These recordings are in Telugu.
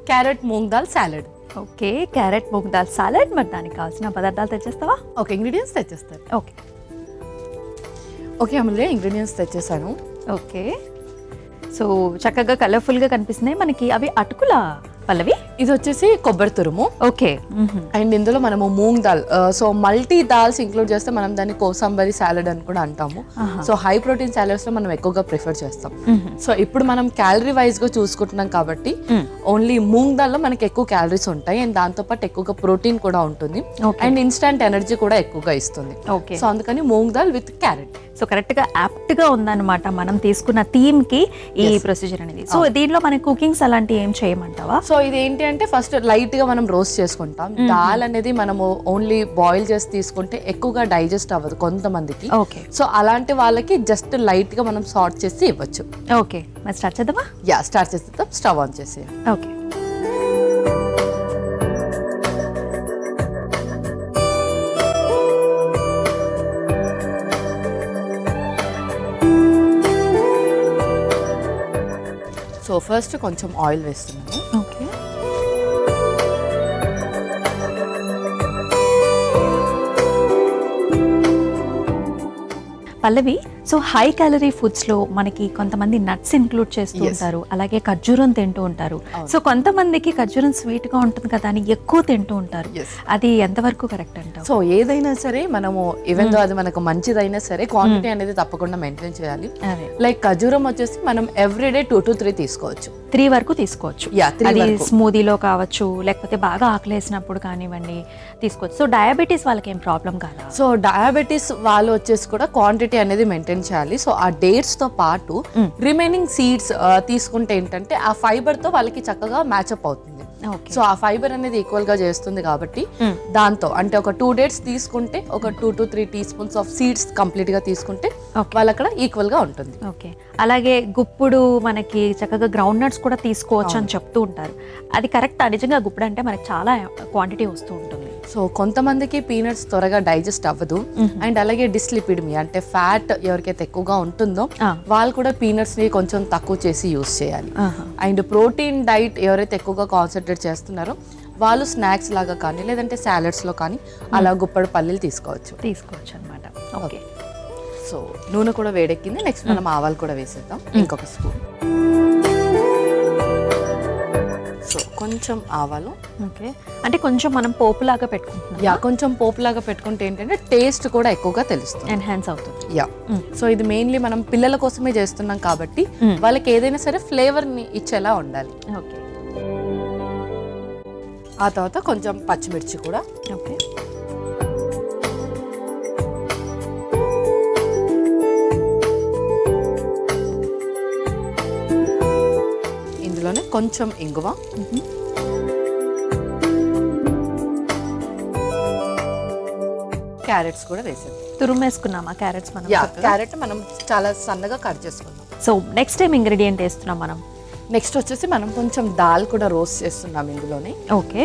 Carrot moong dal salad. Okay, carrot moong dal salad. మరి దానికి కావాల్సిన పదార్థాలు తెచ్చేస్తావా? ఓకే, ఇంగ్రీడియంట్స్ తెచ్చేస్తాను. ఓకే ఓకే అమూల్య, ఇంగ్రీడియంట్స్ తెచ్చేసాను. ఓకే, సో చక్కగా కలర్ఫుల్గా కనిపిస్తున్నాయి మనకి. అవి అటుకులా పల్లవి? ఇది వచ్చేసి కొబ్బరి తురుము. ఓకే. అండ్ ఇందులో మనము moong dal, so multi dals include చేస్తే మనం దాన్ని కోసంబరి సాలడ్ అని కూడా అంటాము. సో హై ప్రోటీన్ సాలడ్స్ లో మనం ఎక్కువగా ప్రిఫర్ చేస్తాం. సో ఇప్పుడు మనం క్యాలరీ వైజ్ గా చూసుకుంటున్నాం కాబట్టి ఓన్లీ మూంగ్ దాల్ లో మనకి ఎక్కువ క్యాలరీస్ ఉంటాయి అండ్ దాంతో పాటు ఎక్కువగా ప్రోటీన్ కూడా ఉంటుంది అండ్ ఇన్స్టంట్ ఎనర్జీ కూడా ఎక్కువగా ఇస్తుంది. సో అందుకని moong dal with carrot. So correct గా యాప్ట్ గా ఉందన్నమాట మనం తీసుకున్న థీమ్ కి ఈ ప్రొసీజర్ అనేది. సో దీనిలో మన కుకింగ్స్ అలాంటివి ఏం చేయమంటావా? సో ఇది ఏంటి అంటే ఫస్ట్ లైట్ గా మనం రోస్ట్ చేసుకుంటాం. దాల్ అనేది మనము ఓన్లీ బాయిల్ చేసి తీసుకుంటే ఎక్కువగా డైజెస్ట్ అవ్వదు కొంతమందికి. ఓకే, సో అలాంటి వాళ్ళకి జస్ట్ లైట్ గా మనం సార్ట్ చేసి ఇవ్వచ్చు. ఓకే, మరి స్టార్ట్ చేద్దామా? యా, స్టార్ట్ చేసేద్దాం. స్టవ్ ఆన్ చేసి. ఓకే, సో ఫస్ట్ కొంచెం ఆయిల్ వేస్తున్నాను. ఓకే. పల్లవి, సో హై క్యాలరీ ఫుడ్స్ లో మనకి కొంతమంది నట్స్ ఇంక్లూడ్ చేస్తూ ఉంటారు, అలాగే ఖర్జూరం తింటూ ఉంటారు. సో కొంతమందికి ఖర్జూరం స్వీట్ గా ఉంటుంది కదా అని ఎక్కువ తింటూ ఉంటారు. అది ఎంతవరకు కరెక్ట్ అంటావు? సో ఏదైనా సరే మనము ఈవెన్ దో అది మనకు మంచిదైనా సరే క్వాంటిటీ అనేది తప్పకుండా మెయింటైన్ చేయాలి. లైక్ ఖర్జూరం వచ్చేసి మనం ఎవ్రీడే 2 to 3 తీసుకోవచ్చు. 3 వరకు తీసుకోవచ్చు. అది స్మూదీలో కావచ్చు, లేకపోతే బాగా ఆకలేసినప్పుడు కానివ్వండి తీసుకోవచ్చు. సో డయాబెటీస్ వాళ్ళకి ఏం ప్రాబ్లం కాదా? సో డయాబెటీస్ వాళ్ళు వచ్చేసి కూడా క్వాంటిటీ అనేది మెయింటైన్ చేయాలి. సో ఆ డేట్స్ తో పాటు రిమైనింగ్ సీడ్స్ తీసుకుంటే ఏంటంటే ఆ ఫైబర్ తో వాళ్ళకి చక్కగా మ్యాచ్అప్ అవుతుంది. సో ఆ ఫైబర్ అనేది ఈక్వల్ గా చేస్తుంది కాబట్టి దాంతో అంటే ఒక 2 dates తీసుకుంటే ఒక 2 to 3 teaspoons of seeds complete గా తీసుకుంటే వాళ్ళు అక్కడ ఈక్వల్ గా ఉంటుంది. ఓకే, అలాగే గుప్పుడు మనకి చక్కగా గ్రౌండ్ నట్స్ కూడా తీసుకోవచ్చు అని చెప్తూ ఉంటారు. అది కరెక్టా? నిజంగా గుప్పుడు అంటే మనకి చాలా క్వాంటిటీ వస్తూ ఉంటుంది. సో కొంతమందికి పీనట్స్ త్వరగా డైజెస్ట్ అవ్వదు అండ్ అలాగే డిస్లిపిడమీ అంటే ఫ్యాట్ ఎవరికైతే ఎక్కువగా ఉంటుందో వాళ్ళు కూడా పీనట్స్ ని కొంచెం తక్కువ చేసి యూస్ చేయాలి. అండ్ ప్రోటీన్ డైట్ ఎవరైతే ఎక్కువగా కాన్సన్ట్రేట్ చేస్తున్నారో వాళ్ళు స్నాక్స్ లాగా కానీ లేదంటే సాలడ్స్ లో కానీ అలా గుప్పడి పల్లీలు తీసుకోవచ్చు అనమాట. ఓకే, సో నూనె కూడా వేడెక్కింది. నెక్స్ట్ మనం ఆవాలు కూడా వేసేద్దాం, ఇంకొక స్పూన్. సో కొంచెం ఆవాలు. ఓకే, అంటే కొంచెం మనం పోపులాగా పెట్టుకుంటున్నాం. యా, కొంచెం పోపులాగా పెట్టుకుంటే ఏంటంటే టేస్ట్ కూడా ఎక్కువగా తెలుస్తుంది, ఎన్హాన్స్ అవుతుంది. యా, సో ఇది మెయిన్లీ మనం పిల్లల కోసమే చేస్తున్నాం కాబట్టి వాళ్ళకి ఏదైనా సరే ఫ్లేవర్ ని ఇచ్చేలా ఉండాలి. ఓకే, ఆ తర్వాత కొంచెం పచ్చిమిర్చి కూడా. ఓకే, ఇందులోనే కొంచెం ఇంగువ, క్యారెట్స్ కూడా వేసాం. తురుమేసుకున్నామా క్యారెట్స్ మనం? క్యారెట్ మనం చాలా సన్నగా కట్ చేసుకున్నాం. సో నెక్స్ట్ టైం ఇంగ్రీడియంట్ వేస్తున్నాం మనం. నెక్స్ట్ వచ్చేసి మనం కొంచెం దాల్ కూడా రోస్ట్ చేస్తున్నాం ఇందులోనే. ఓకే,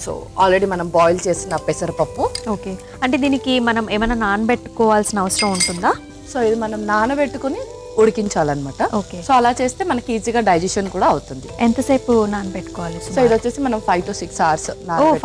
సో ఆల్రెడీ మనం బాయిల్ చేసిన పెసరపప్పు. ఓకే, అంటే దీనికి మనం ఏమైనా నానబెట్టుకోవాల్సిన అవసరం ఉంటుందా? సో ఇది మనం నానబెట్టుకుని ఉడికించాలన్నమాట. ఓకే, సో అలా చేస్తే మనకి ఈజీగా డైజెషన్ కూడా అవుతుంది. ఎంతసేపు నానబెట్టుకోవాలి? సో ఇది వచ్చేసి మనం 5 to 6 hours.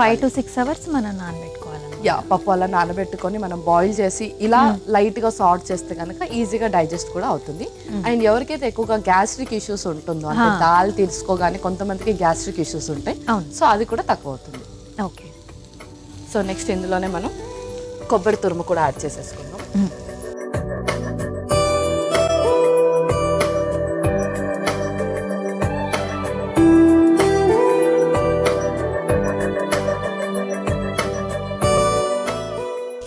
5 to 6 hours మనం నానబెట్టుకోవాలి. యా, పప్పు అలా నానబెట్టుకొని మనం బాయిల్ చేసి ఇలా లైట్ గా సార్ట్ చేస్తే కనుక ఈజీగా డైజెస్ట్ కూడా అవుతుంది. అండ్ ఎవరికైతే ఎక్కువగా గ్యాస్ట్రిక్ ఇష్యూస్ ఉంటుందో అంటే దాల్ తీసుకోగానే కొంతమందికి గ్యాస్ట్రిక్ ఇష్యూస్ ఉంటాయి, సో అది కూడా తక్కువ అవుతుంది. ఓకే, సో నెక్స్ట్ ఇందులోనే మనం కొబ్బరి తురుము కూడా యాడ్ చేసేసుకుందాం.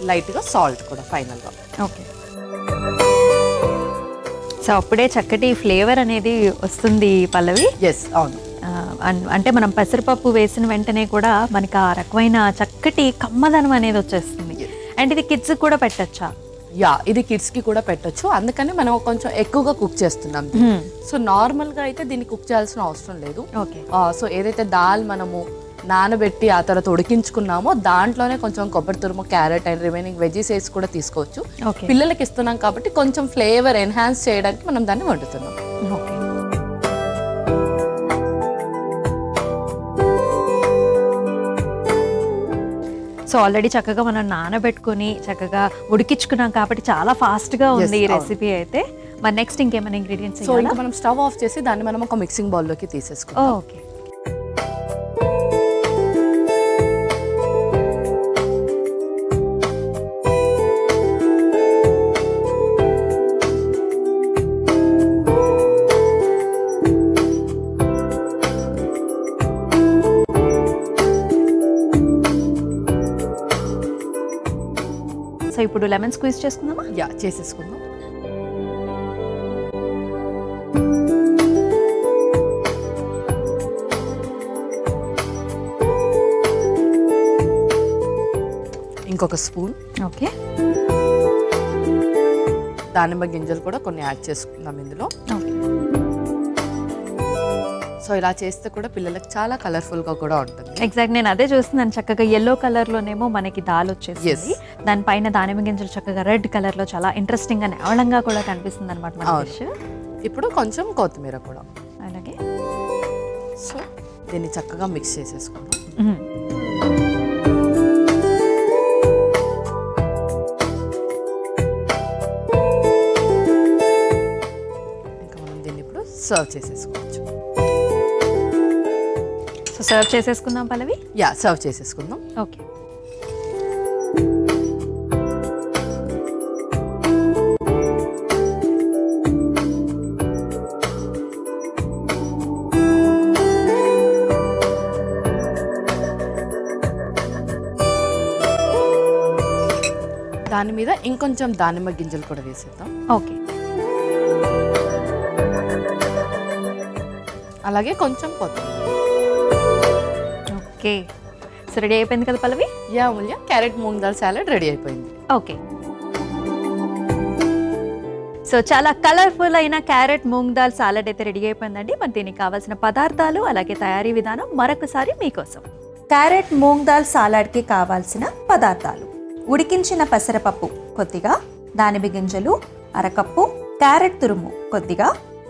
లైట్ గా సాల్ట్ కూడా ఫైనల్ గా. ఓకే, సో అప్పుడే చక్కటి ఫ్లేవర్ అనేది వస్తుంది పల్లవి. ఎస్, అవును. అంటే మనం పెసరపప్పు వేసిన వెంటనే కూడా మనకి ఆ రకమైన చక్కటి కమ్మదనం అనేది వచ్చేస్తుంది. అండ్ ఇది కిడ్స్ కూడా పెట్టచ్చా? యా, ఇది కిడ్స్ కి కూడా పెట్టొచ్చు. అందుకని మనం కొంచెం ఎక్కువగా కుక్ చేస్తున్నాం. సో నార్మల్ గా అయితే దీన్ని కుక్ చేయాల్సిన అవసరం లేదు. ఓకే, సో ఏదైతే దాల్ మనము నానబెట్టి ఆ తర్వాత ఉడికించుకున్నామో దాంట్లోనే కొంచెం కొబ్బరి తురుము, క్యారెట్ అండ్ రిమైనింగ్ వెజీస్ వేసి కూడా తీసుకోవచ్చు. పిల్లలకి ఇస్తున్నాం కాబట్టి కొంచెం ఫ్లేవర్ ఎన్హాన్స్ చేయడానికి మనం దాన్ని వండుతున్నాం. ఓకే, సో ఆల్రెడీ చక్కగా మనం నానబెట్టుకుని చక్కగా ఉడికించుకున్నాం కాబట్టి చాలా ఫాస్ట్గా ఉంది ఈ రెసిపీ అయితే. మరి నెక్స్ట్ ఇంకేమైనా ఇంగ్రీడియంట్స్? సో ఇంకా మనం స్టవ్ ఆఫ్ చేసి దాన్ని మనం ఒక మిక్సింగ్ బౌల్లోకి తీసేసుకుంటాం. ఓకే. సో ఇప్పుడు లెమన్ స్క్వీజ్ చేసుకుందామా? యా, చేసేసుకుందాం. ఇంకొక స్పూన్. ఓకే. దానిమ్మ గింజలు కూడా కొన్ని యాడ్ చేసుకుందాం ఇందులో. ఓకే. సో ఇలా చేస్తే కూడా పిల్లలకు చాలా కలర్ఫుల్గా కూడా ఉంటుంది. ఎగ్జాక్ట్, నేను అదే చూస్తున్నాను. చక్కగా ఎల్లో కలర్లోనేమో మనకి దాల్ వచ్చేసింది, దానిపైన దానిమ్మ గింజలు చక్కగా రెడ్ కలర్లో చాలా ఇంట్రెస్టింగ్గా నేవళంగా కూడా కనిపిస్తుంది అనమాట మన డిష్. ఇప్పుడు కొంచెం కొత్తిమీర కూడా. అలాగే. సో దీన్ని చక్కగా మిక్స్ చేసేసుకుందాం. ఇంకా మనం దీన్ని ఇప్పుడు సర్వ్ చేసేసుకోవచ్చు. సో సర్వ్ చేసేసుకుందాం పల్లవి. యా, సర్వ్ చేసేసుకుందాం. ఓకే. దాని మీద ఇంకొంచెం దానిమ్మ గింజలు కూడా వేసేద్దాం. ఓకే. అలాగే కొంచెం కొత్తిమీర. ఓకే. సో రెడీ అయిపోయింది కదా పల్లవి? యా మూల్య, carrot moong dal salad ready అయిపోయింది. ఓకే. సో చాలా కలర్ఫుల్ అయిన క్యారెట్ మూంగ్ దాల్ సాలడ్ అయితే రెడీ అయిపోయిందండి. మరి దీనికి కావాల్సిన పదార్థాలు అలాగే తయారీ విధానం మరొకసారి మీకోసం. క్యారెట్ మూంగ్ దాల్ సాలడ్కి కావాల్సిన పదార్థాలు: ఉడికించిన పెసరపప్పు కొద్దిగా, దానిమ్మ గింజలు అరకప్పు, క్యారెట్ తురుము కొద్దిగా,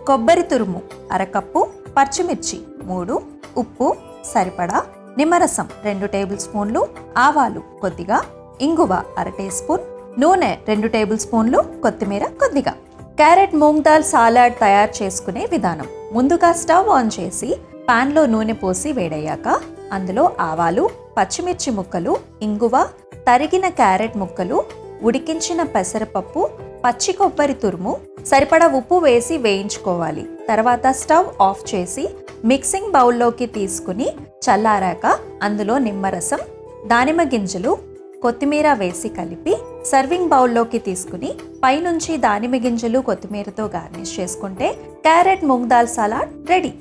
కొబ్బరి తురుము అరకప్పు, పచ్చిమిర్చి 3, ఉప్పు సరిపడా, నిమ్మరసం 2 టేబుల్ స్పూన్లు, ఆవాలు కొద్దిగా, ఇంగువ 1 టీ స్పూన్, నూనె 2 టేబుల్ స్పూన్లు, కొత్తిమీర కొద్దిగా. క్యారెట్ మూంగ్ దాల్ సాలడ్ తయారు చేసుకునే విధానం: ముందుగా స్టవ్ ఆన్ చేసి పాన్లో నూనె పోసి వేడయ్యాక అందులో ఆవాలు, పచ్చిమిర్చి ముక్కలు, ఇంగువ, తరిగిన క్యారెట్ ముక్కలు, ఉడికించిన పెసరపప్పు, పచ్చి కొబ్బరి తురుము, సరిపడా ఉప్పు వేసి వేయించుకోవాలి. తర్వాత స్టవ్ ఆఫ్ చేసి మిక్సింగ్ బౌల్లోకి తీసుకుని చల్లారాక అందులో నిమ్మరసం, దానిమ్మ గింజలు, కొత్తిమీర వేసి కలిపి సర్వింగ్ బౌల్లోకి తీసుకుని పైనుంచి దానిమ్మ గింజలు కొత్తిమీరతో గార్నిష్ చేసుకుంటే carrot moong dal salad ready.